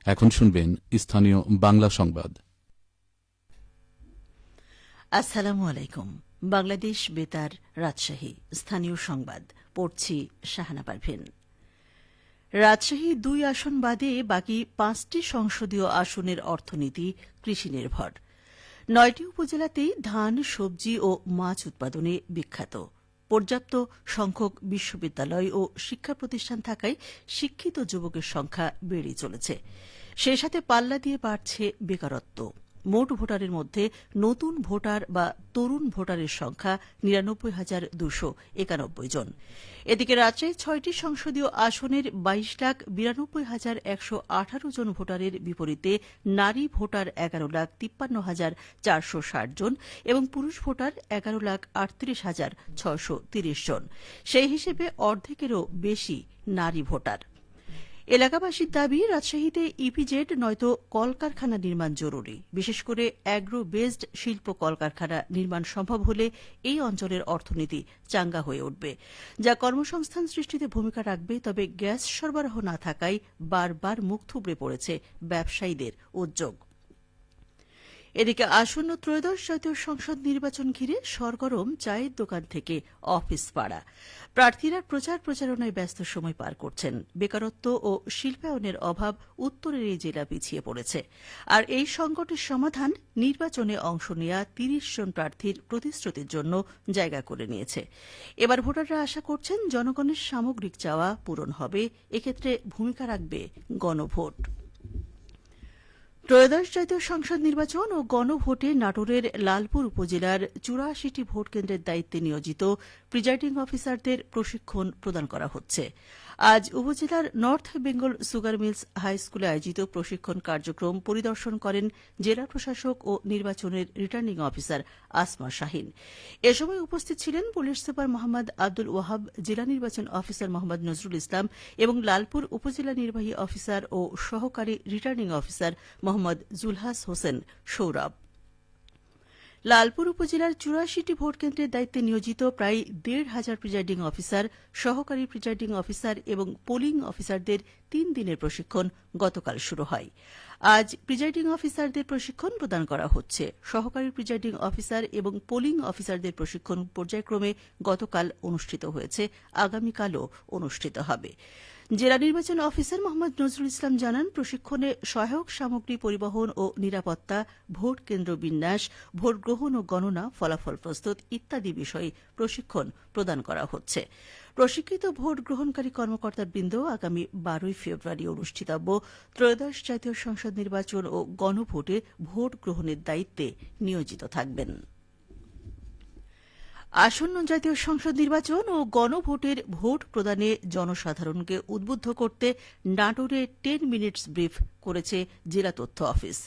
এখন শুনবেন স্থানীয় বাংলা সংবাদ। আসসালামু আলাইকুম। বাংলাদেশ বেতার, রাজশাহী স্থানীয় সংবাদ পড়ছি শাহানা পারভিন। রাজশাহী ২ আসন বাদে বাকি ৫টি সংসদীয় আসনের অর্থনীতি কৃষি নির্ভর। ৯টি উপজেলাতেই ধান, সবজি ও মাছ উৎপাদনে বিখ্যাত। পর্যাপ্ত সংখ্যক বিশ্ববিদ্যালয় ও শিক্ষা প্রতিষ্ঠান থাকায় শিক্ষিত যুবকের সংখ্যা বেড়েই চলেছে। সেই সাথে পাল্লা দিয়ে বাড়ছে বেকারত্ব। মোট ভোটারের মধ্যে নতুন ভোটার বা তরুণ ভোটারের সংখ্যা ৯৯,২৯১ জন। এদিকে রাজশাহীর ৬টি সংসদীয় আসনের ২২,৯২,১১৮ জন ভোটারের বিপরীতে নারী ভোটার ১১,৫৩,৪৬০ জন এবং পুরুষ ভোটার ১১,৩৮,৬৩০ জন। সেই হিসেবে অর্ধেকেরও বেশি নারী ভোটার। এলাকাবাসীর দাবি, রাজশাহীতে ইপিজেড নয়তো কলকারখানা নির্মাণ জরুরি। বিশেষ করে অ্যাগ্রো বেসড শিল্প কলকারখানা নির্মাণ সম্ভব হলে এই অঞ্চলের অর্থনীতি চাঙ্গা হয়ে উঠবে, যা কর্মসংস্থান সৃষ্টিতে ভূমিকা রাখবে। তবে গ্যাস সরবরাহ না থাকায় বারবার মুখ থুবড়ে পড়েছে ব্যবসায়ীদের উদ্যোগ। এদিকে আসন্ন ত্রয়োদশ জাতীয় সংসদ নির্বাচন ঘিরে সরগরম চায়ের দোকান থেকে অফিস পাড়া। প্রার্থীরা প্রচার প্রচারণায় ব্যস্ত সময় পার করছেন। বেকারত্ব ও শিল্পায়নের অভাব উত্তরের এই জেলা পিছিয়ে পড়েছে। আর এই সংকটের সমাধান নির্বাচনে অংশ নেওয়া ৩০ জন প্রার্থীর প্রতিশ্রুতির জন্য জায়গা করে নিয়েছে। এবার ভোটাররা আশা করছেন জনগণের সামগ্রিক চাওয়া পূরণ হবে। এক্ষেত্রে ভূমিকা রাখবে গণভোট। ত্রয়োদশ জাতীয় সংসদ নির্বাচন ও গণভোটে নাটোরের লালপুর উপজেলার ৮৪টি ভোট কেন্দ্রের দায়িত্বে নিয়োজিত প্রিজাইডিং অফিসারদের প্রশিক্ষণ প্রদান করা হচ্ছে। আজ উপজেলার নর্থ বেঙ্গল সুগার মিলস হাই স্কুলে আয়োজিত প্রশিক্ষণ কার্যক্রম পরিদর্শন করেন জেলা প্রশাসক ও নির্বাচনের রিটার্নিং অফিসার আসমা শাহিন। এ সময় উপস্থিত ছিলেন পুলিশ সুপার মোহাম্মদ আব্দুল ওয়াহাব, জেলা নির্বাচন অফিসার মোহাম্মদ নজরুল ইসলাম এবং লালপুর উপজেলা নির্বাহী অফিসার ও সহকারী রিটার্নিং অফিসার মোহাম্মদ জুলহাস হোসেন সৌরভ। লালপুর উপজেলার ৮৪টি ভোট কেন্দ্রের দায়িত্বে নিয়োজিত প্রায় ১,৫০০ প্রিজাইডিং অফিসার, সহকারী প্রিজাইডিং অফিসার এবং পোলিং অফিসারদের ৩ দিনের প্রশিক্ষণ গতকাল শুরু হয়। আজ প্রিজাইডিং অফিসারদের প্রশিক্ষণ প্রদান করা হচ্ছে। সহকারী প্রিজাইডিং অফিসার এবং পোলিং অফিসারদের প্রশিক্ষণ পর্যায়ক্রমে গতকাল অনুষ্ঠিত হয়েছে, আগামীকালও অনুষ্ঠিত হবে। জেলা নির্বাচন অফিসার মোহাম্মদ নজরুল ইসলাম জানান, প্রশিক্ষণে সহায়ক সামগ্রী পরিবহন ও নিরাপত্তা, ভোট কেন্দ্র বিন্যাস, ভোট গ্রহণ ও গণনা, ফলাফল প্রস্তুত ইত্যাদি বিষয়ে প্রশিক্ষণ প্রদান করা হচ্ছে। প্রশিক্ষিত ভোট গ্রহণকারী কর্মকর্তাবৃন্দ আগামী ১২ ফেব্রুয়ারি অনুষ্ঠিতব্য ত্রয়োদশ জাতীয় সংসদ নির্বাচন ও গণভোটে ভোট গ্রহণের দায়িত্বে নিয়োজিত থাকবেন। আসন্ন জাতীয় সংসদ নির্বাচন ও গণভোটের ভোট প্রদানে জনসাধারণকে উদ্বুদ্ধ করতে নাটোরে 10 মিনিটস ব্রিফ করেছে জেলা তথ্য অফিস।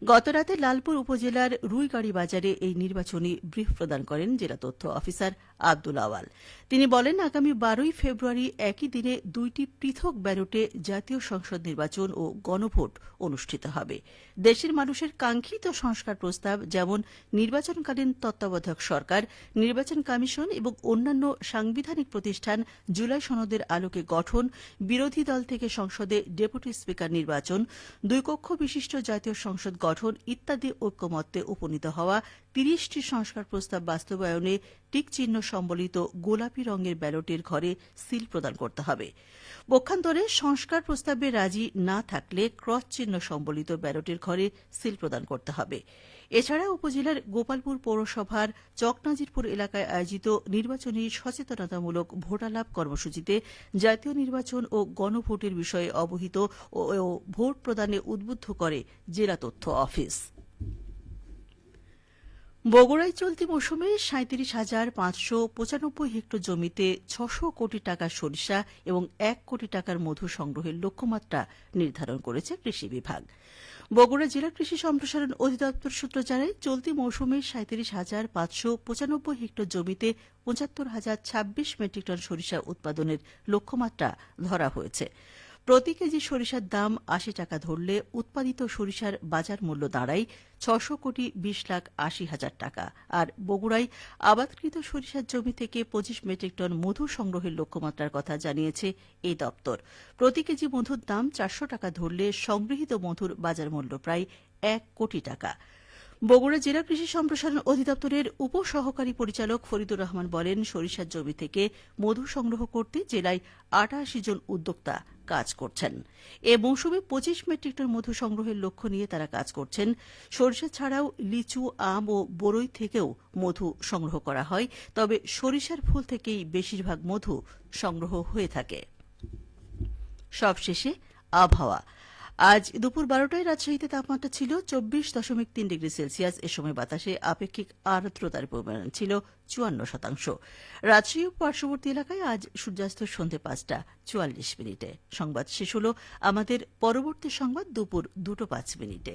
গতরাতে লালপুর উপজেলার রুইগাড়ি বাজারে এই নির্বাচনী ব্রিফ প্রদান করেন জেলা তথ্য অফিসার আব্দুল আওয়াল। তিনি বলেন, আগামী ১২ ফেব্রুয়ারি একই দিনে ২টি পৃথক ব্যালটে জাতীয় সংসদ নির্বাচন ও গণভোট অনুষ্ঠিত হবে। দেশের মানুষের কাঙ্ক্ষিত সংস্কার প্রস্তাব, যেমন নির্বাচনকালীন তত্ত্বাবধায়ক সরকার, নির্বাচন কমিশন এবং অন্যান্য সাংবিধানিক প্রতিষ্ঠান জুলাই সনদের আলোকে গঠন, বিরোধী দল থেকে সংসদে ডেপুটি স্পিকার নির্বাচন, ২ কক্ষ বিশিষ্ট জাতীয় সংসদ গঠন ইত্যাদি ঐক্যমত্যে উপনীত হওয়া ৩০টি সংস্কার প্রস্তাব বাস্তবায়নে টিকচিহ্ন সম্বলিত গোলাপি রঙের ব্যালটের ঘরে সিল প্রদান করতে হবে। পক্ষান্তরে সংস্কার প্রস্তাবে রাজি না থাকলে ক্রস চিহ্ন সম্বলিত ব্যালটের ঘরে সিল প্রদান করতে হবে। এছাড়া উপজেলার গোপালপুর পৌরসভার চকনাজিরপুর এলাকায় আয়োজিত নির্বাচনী সচেতনতামূলক ভোটালাভ কর্মসূচিতে জাতীয় নির্বাচন ও গণভোটের বিষয়ে অবহিত ও ভোট প্রদানে উদ্বুদ্ধ করে জেলা তথ্য অফিস। বগুড়ায় চলতি মৌসুমে ৩৭,৫৯৫ হেক্টর জমিতে ৬০০ কোটি টাকার সরিষা এবং ১ কোটি টাকার মধু সংগ্রহের লক্ষ্যমাত্রা নির্ধারণ করেছে কৃষি বিভাগ। বগুড়া জেলা কৃষি সম্প্রসারণ অধিদপ্তর সূত্র জানায়, চলতি মৌসুমে ৩৭,৫৯৫ হেক্টর জমিতে ৭৫,০২৬ মেট্রিক টন সরিষা উৎপাদনের লক্ষ্যমাত্রা ধরা হয়েছে। প্রতি কেজি সরিষার দাম ৮০ টাকা ধরলে উৎপাদিত সরিষার বাজার মূল্য দাঁড়ায় ৬২,৮০,০০০ টাকা। আর বগুড়ায় আবাদকৃত সরিষার জমি থেকে ২৫ মেট্রিক টন মধু সংগ্রহের লক্ষ্যমাত্রার কথা জানিয়েছে এই দপ্তর। প্রতি কেজি মধুর দাম ৪০০ টাকা ধরলে সংগৃহীত মধুর বাজার মূল্য প্রায় ১ কোটি টাকা। বগুড়া জেলা কৃষি সম্প্রসারণ অধিদপ্তরের উপসহকারী পরিচালক ফরিদুর রহমান বলেন, সরিষার জমি থেকে মধু সংগ্রহ করতে জেলায় ৮৮ জন উদ্যোক্তা কাজ করছেন। এ মৌসুমে ২৫ মেট্রিক টন মধু সংগ্রহের লক্ষ্য নিয়ে তারা কাজ করছেন। সরিষা ছাড়াও লিচু, আম ও বরই থেকেও মধু সংগ্রহ করা হয়, তবে সরিষার ফুল থেকেই বেশিরভাগ মধু সংগ্রহ হয়ে থাকে। সবশেষে আবহাওয়া। আজ দুপুর ১২টায় রাজশাহীতে তাপমাত্রা ছিল ২৪.৩ ডিগ্রি সেলসিয়াস। এ সময় বাতাসে আপেক্ষিক আর্দ্রতার পরিমাণ ছিল ৫৪%। রাজশাহী ও পার্শ্ববর্তী এলাকায় আজ সূর্যাস্ত সন্ধ্যে ৫টা ৪৪ মিনিটে। সংবাদ শেষ হল। আমাদের পরবর্তী সংবাদ দুপুর ২টা ৫ মিনিটে।